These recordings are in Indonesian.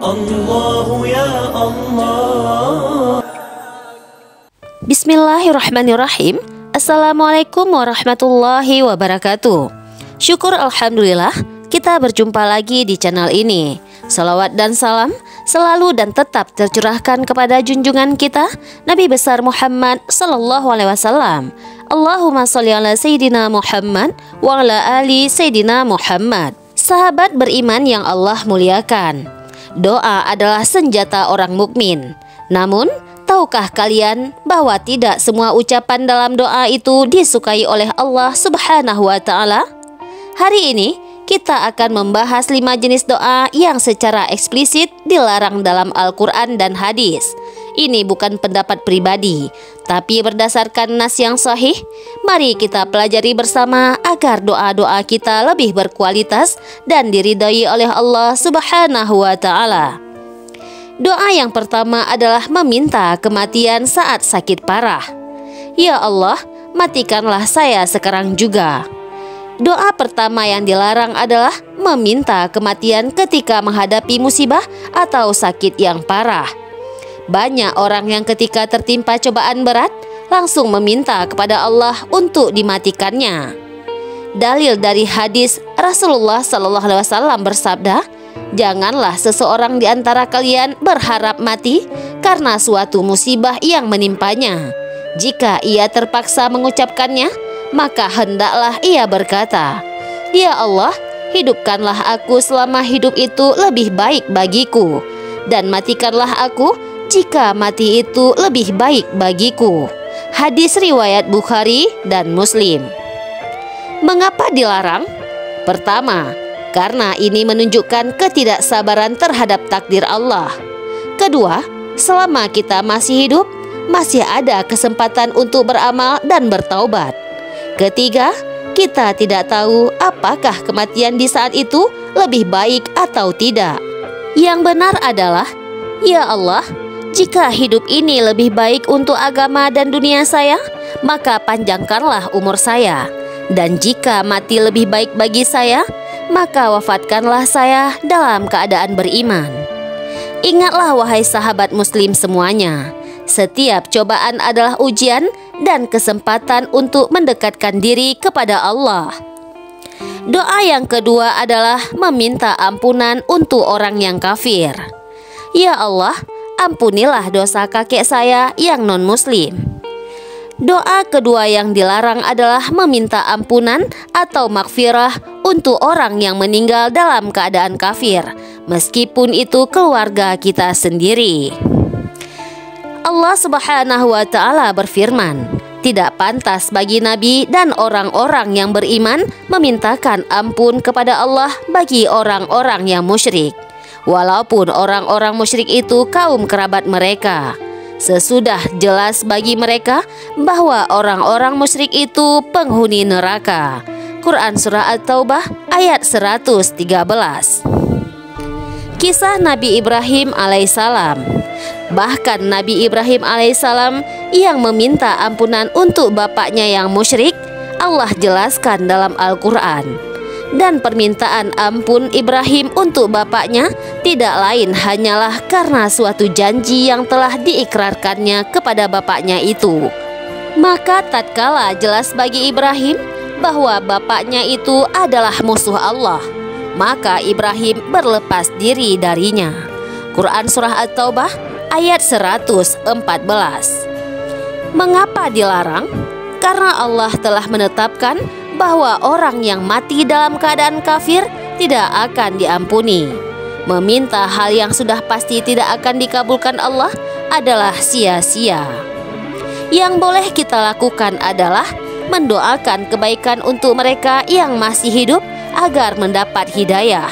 الله يا الله. Bismillahirrahmanirrahim. Assalamualaikum warahmatullahi wabarakatuh. Syukur alhamdulillah kita berjumpa lagi di channel ini. Salawat dan salam selalu dan tetap tercurahkan kepada junjungan kita Nabi besar Muhammad sallallahu alaihi wasallam. Allahumma sholli ala Sayyidina Muhammad wa ala ali Sayyidina Muhammad. Sahabat beriman yang Allah muliakan, doa adalah senjata orang mukmin. Namun, tahukah kalian bahwa tidak semua ucapan dalam doa itu disukai oleh Allah Subhanahu wa Ta'ala? Hari ini kita akan membahas 5 jenis doa yang secara eksplisit dilarang dalam Al-Quran dan hadis. Ini bukan pendapat pribadi, tapi berdasarkan nas yang sahih. Mari kita pelajari bersama agar doa-doa kita lebih berkualitas dan diridhai oleh Allah Subhanahu wa Ta'ala. Doa yang pertama adalah meminta kematian saat sakit parah. Ya Allah, matikanlah saya sekarang juga. Doa pertama yang dilarang adalah meminta kematian ketika menghadapi musibah atau sakit yang parah. Banyak orang yang ketika tertimpa cobaan berat langsung meminta kepada Allah untuk dimatikannya. Dalil dari hadis Rasulullah SAW bersabda, janganlah seseorang di antara kalian berharap mati karena suatu musibah yang menimpanya. Jika ia terpaksa mengucapkannya, maka hendaklah ia berkata, ya Allah, hidupkanlah aku selama hidup itu lebih baik bagiku, dan matikanlah aku jika mati itu lebih baik bagiku. Hadis riwayat Bukhari dan Muslim. Mengapa dilarang? Pertama, karena ini menunjukkan ketidaksabaran terhadap takdir Allah. Kedua, selama kita masih hidup, masih ada kesempatan untuk beramal dan bertaubat. Ketiga, kita tidak tahu apakah kematian di saat itu lebih baik atau tidak. Yang benar adalah, ya Allah, jika hidup ini lebih baik untuk agama dan dunia saya, maka panjangkanlah umur saya. Dan jika mati lebih baik bagi saya, maka wafatkanlah saya dalam keadaan beriman. Ingatlah wahai sahabat muslim semuanya, setiap cobaan adalah ujian dan kesempatan untuk mendekatkan diri kepada Allah. Doa yang kedua adalah meminta ampunan untuk orang yang kafir. Ya Allah, ampunilah dosa kakek saya yang non-muslim. Doa kedua yang dilarang adalah meminta ampunan atau maghfirah untuk orang yang meninggal dalam keadaan kafir, meskipun itu keluarga kita sendiri. Allah Subhanahu wa Ta'ala berfirman, tidak pantas bagi Nabi dan orang-orang yang beriman memintakan ampun kepada Allah bagi orang-orang yang musyrik, walaupun orang-orang musyrik itu kaum kerabat mereka. Sesudah jelas bagi mereka bahwa orang-orang musyrik itu penghuni neraka. Quran Surah At-Taubah ayat 113. Kisah Nabi Ibrahim alaihissalam. Bahkan Nabi Ibrahim alaihissalam yang meminta ampunan untuk bapaknya yang musyrik, Allah jelaskan dalam Al-Quran. Dan permintaan ampun Ibrahim untuk bapaknya tidak lain hanyalah karena suatu janji yang telah diikrarkannya kepada bapaknya itu. Maka tatkala jelas bagi Ibrahim bahwa bapaknya itu adalah musuh Allah, maka Ibrahim berlepas diri darinya. Quran Surah At-Taubah ayat 114. Mengapa dilarang? Karena Allah telah menetapkan bahwa orang yang mati dalam keadaan kafir tidak akan diampuni. Meminta hal yang sudah pasti tidak akan dikabulkan Allah adalah sia-sia. Yang boleh kita lakukan adalah mendoakan kebaikan untuk mereka yang masih hidup agar mendapat hidayah.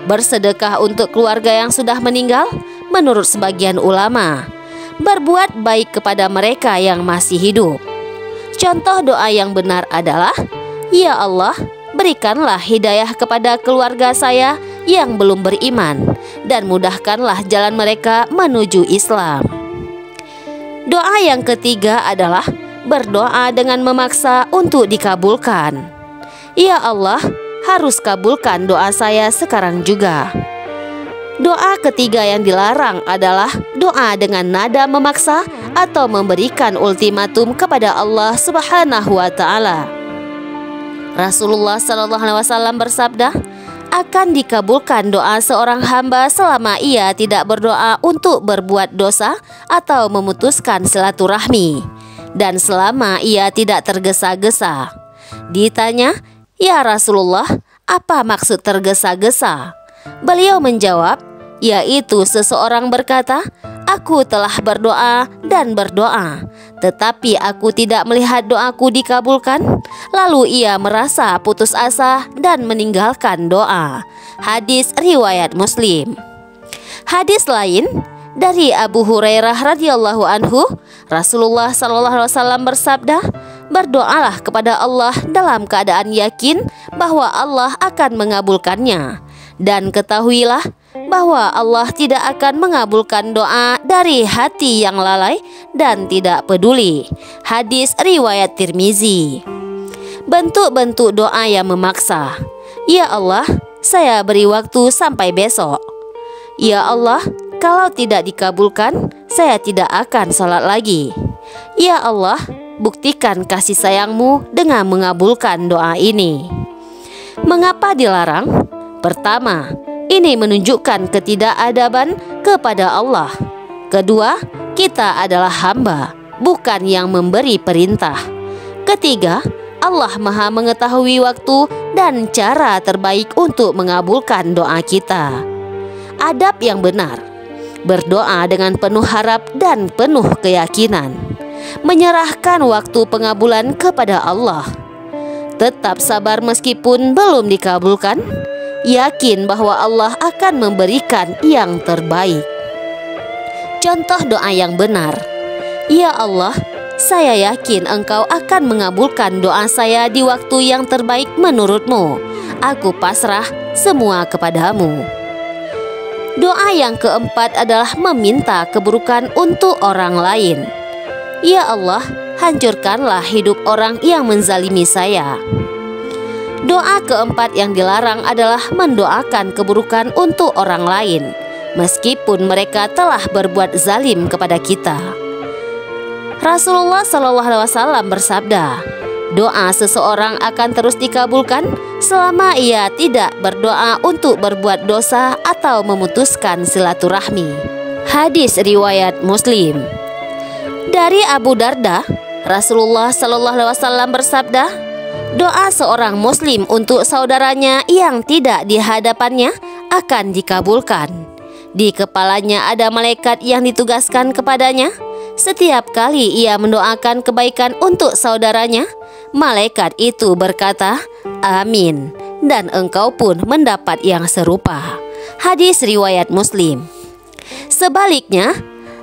Bersedekah untuk keluarga yang sudah meninggal menurut sebagian ulama. Berbuat baik kepada mereka yang masih hidup. Contoh doa yang benar adalah, ya Allah, berikanlah hidayah kepada keluarga saya yang belum beriman dan mudahkanlah jalan mereka menuju Islam. Doa yang ketiga adalah berdoa dengan memaksa untuk dikabulkan. Ya Allah, harus kabulkan doa saya sekarang juga. Doa ketiga yang dilarang adalah doa dengan nada memaksa atau memberikan ultimatum kepada Allah Subhanahu wa taala. Rasulullah SAW bersabda, akan dikabulkan doa seorang hamba selama ia tidak berdoa untuk berbuat dosa atau memutuskan silaturahmi, dan selama ia tidak tergesa-gesa. Ditanya, "Ya Rasulullah, apa maksud tergesa-gesa?" Beliau menjawab, yaitu seseorang berkata, "Aku telah berdoa dan berdoa, tetapi aku tidak melihat doaku dikabulkan." Lalu ia merasa putus asa dan meninggalkan doa. Hadis riwayat Muslim. Hadis lain dari Abu Hurairah radhiyallahu anhu, Rasulullah SAW bersabda, "Berdoalah kepada Allah dalam keadaan yakin bahwa Allah akan mengabulkannya. Dan ketahuilah bahwa Allah tidak akan mengabulkan doa dari hati yang lalai dan tidak peduli." Hadis riwayat Tirmizi. Bentuk-bentuk doa yang memaksa. Ya Allah, saya beri waktu sampai besok. Ya Allah, kalau tidak dikabulkan, saya tidak akan salat lagi. Ya Allah, buktikan kasih sayang-Mu dengan mengabulkan doa ini. Mengapa dilarang? Pertama, ini menunjukkan ketidakadaban kepada Allah. Kedua, kita adalah hamba, bukan yang memberi perintah. Ketiga, Allah Maha mengetahui waktu dan cara terbaik untuk mengabulkan doa kita. Adab yang benar: berdoa dengan penuh harap dan penuh keyakinan, menyerahkan waktu pengabulan kepada Allah, tetap sabar meskipun belum dikabulkan, yakin bahwa Allah akan memberikan yang terbaik. Contoh doa yang benar: Ya Allah, saya yakin Engkau akan mengabulkan doa saya di waktu yang terbaik menurut-Mu. Aku pasrah semua kepadamu. Doa yang keempat adalah meminta keburukan untuk orang lain. Ya Allah, hancurkanlah hidup orang yang menzalimi saya. Doa keempat yang dilarang adalah mendoakan keburukan untuk orang lain, meskipun mereka telah berbuat zalim kepada kita. Rasulullah SAW bersabda, doa seseorang akan terus dikabulkan selama ia tidak berdoa untuk berbuat dosa atau memutuskan silaturahmi. Hadis riwayat Muslim. Dari Abu Darda, Rasulullah SAW bersabda, doa seorang muslim untuk saudaranya yang tidak di hadapannya akan dikabulkan. Di kepalanya ada malaikat yang ditugaskan kepadanya. Setiap kali ia mendoakan kebaikan untuk saudaranya, malaikat itu berkata, "Amin," dan engkau pun mendapat yang serupa. Hadis riwayat Muslim. Sebaliknya,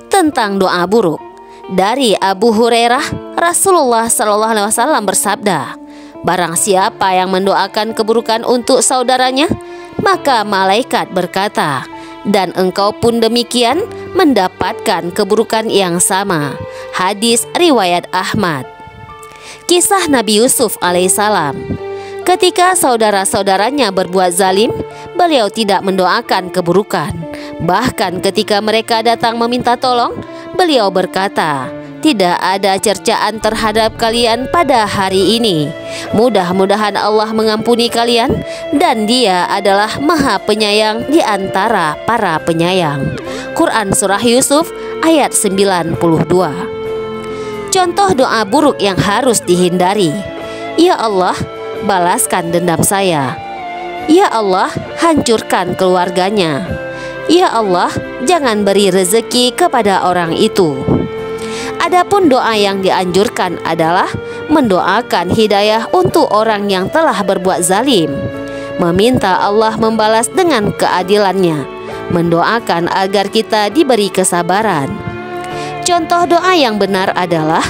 tentang doa buruk, dari Abu Hurairah, Rasulullah SAW bersabda, barang siapa yang mendoakan keburukan untuk saudaranya, maka malaikat berkata, dan engkau pun demikian mendapatkan keburukan yang sama. Hadis riwayat Ahmad. Kisah Nabi Yusuf alaihissalam. Ketika saudara-saudaranya berbuat zalim, beliau tidak mendoakan keburukan. Bahkan ketika mereka datang meminta tolong, beliau berkata, tidak ada cercaan terhadap kalian pada hari ini. Mudah-mudahan Allah mengampuni kalian, dan Dia adalah Maha Penyayang di antara para penyayang. Quran Surah Yusuf ayat 92. Contoh doa buruk yang harus dihindari. Ya Allah, balaskan dendam saya. Ya Allah, hancurkan keluarganya. Ya Allah, jangan beri rezeki kepada orang itu. Adapun doa yang dianjurkan adalah mendoakan hidayah untuk orang yang telah berbuat zalim, meminta Allah membalas dengan keadilannya, mendoakan agar kita diberi kesabaran. Contoh doa yang benar adalah,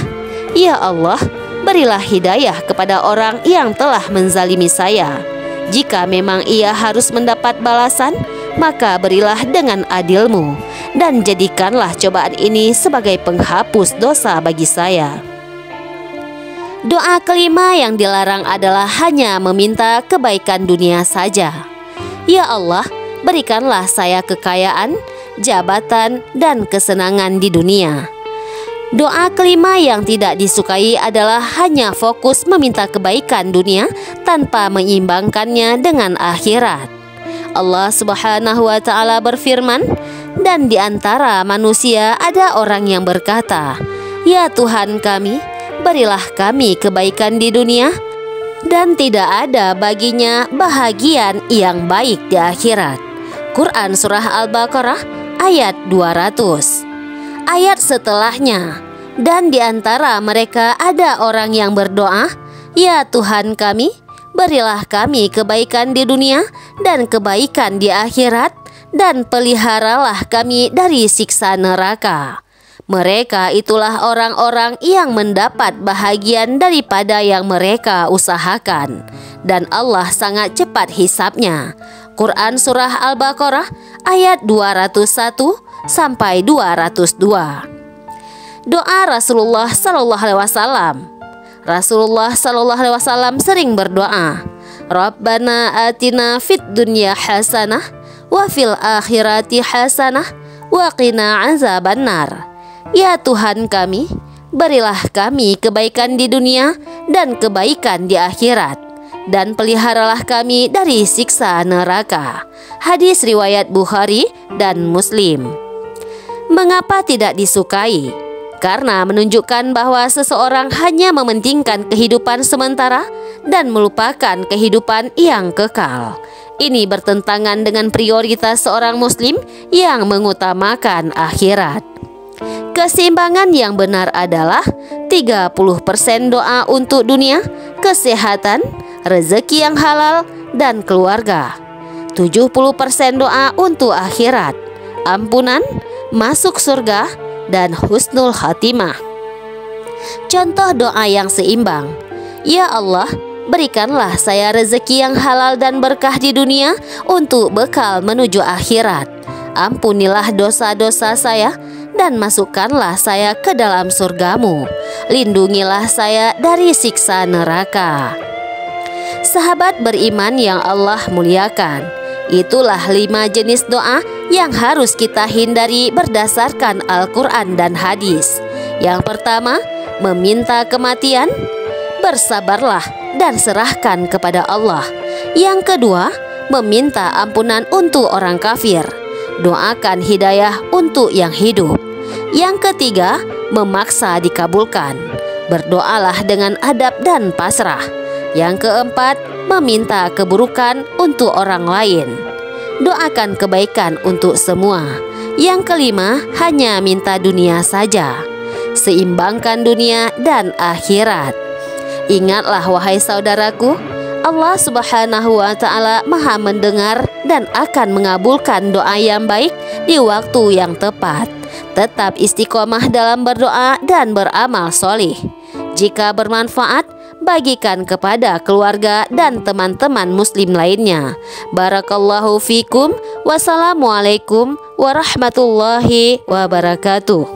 Ya Allah, berilah hidayah kepada orang yang telah menzalimi saya. Jika memang ia harus mendapat balasan, maka berilah dengan adil-Mu, dan jadikanlah cobaan ini sebagai penghapus dosa bagi saya. Doa kelima yang dilarang adalah hanya meminta kebaikan dunia saja. Ya Allah, berikanlah saya kekayaan, jabatan, dan kesenangan di dunia. Doa kelima yang tidak disukai adalah hanya fokus meminta kebaikan dunia tanpa menyeimbangkannya dengan akhirat. Allah Subhanahu wa Ta'ala berfirman, "Dan di antara manusia ada orang yang berkata, 'Ya Tuhan kami, berilah kami kebaikan di dunia,' dan tidak ada baginya bahagian yang baik di akhirat." Quran Surah Al-Baqarah ayat 200. Ayat setelahnya, "Dan di antara mereka ada orang yang berdoa, 'Ya Tuhan kami, berilah kami kebaikan di dunia dan kebaikan di akhirat, dan peliharalah kami dari siksa neraka.' Mereka itulah orang-orang yang mendapat bahagian daripada yang mereka usahakan, dan Allah sangat cepat hisabnya." Quran Surah Al-Baqarah ayat 201 sampai 202. Doa Rasulullah Sallallahu Alaihi Wasallam. Rasulullah Sallallahu Alaihi Wasallam sering berdoa, "Rabbana atina fid dunya hasanah wa fil akhirati hasanah wa qina azabannar." Ya Tuhan kami, berilah kami kebaikan di dunia dan kebaikan di akhirat, dan peliharalah kami dari siksa neraka. Hadis riwayat Bukhari dan Muslim. Mengapa tidak disukai? Karena menunjukkan bahwa seseorang hanya mementingkan kehidupan sementara dan melupakan kehidupan yang kekal. Ini bertentangan dengan prioritas seorang muslim yang mengutamakan akhirat. Keseimbangan yang benar adalah 30% doa untuk dunia, kesehatan, rezeki yang halal, dan keluarga. 70% doa untuk akhirat, ampunan, masuk surga, dan husnul khatimah. Contoh doa yang seimbang. Ya Allah, berikanlah saya rezeki yang halal dan berkah di dunia untuk bekal menuju akhirat. Ampunilah dosa-dosa saya dan masukkanlah saya ke dalam surgamu. Lindungilah saya dari siksa neraka. Sahabat beriman yang Allah muliakan, itulah 5 jenis doa yang harus kita hindari berdasarkan Al-Quran dan hadis. Yang pertama, meminta kematian. Bersabarlah dan serahkan kepada Allah. Yang kedua, meminta ampunan untuk orang kafir. Doakan hidayah untuk yang hidup. Yang ketiga, memaksa dikabulkan. Berdoalah dengan adab dan pasrah. Yang keempat, meminta keburukan untuk orang lain. Doakan kebaikan untuk semua. Yang kelima, hanya minta dunia saja. Seimbangkan dunia dan akhirat. Ingatlah wahai saudaraku, Allah Subhanahu wa Ta'ala Maha mendengar dan akan mengabulkan doa yang baik di waktu yang tepat. Tetap istiqomah dalam berdoa dan beramal solih. Jika bermanfaat, bagikan kepada keluarga dan teman-teman muslim lainnya. Barakallahu fikum. Wassalamualaikum warahmatullahi wabarakatuh.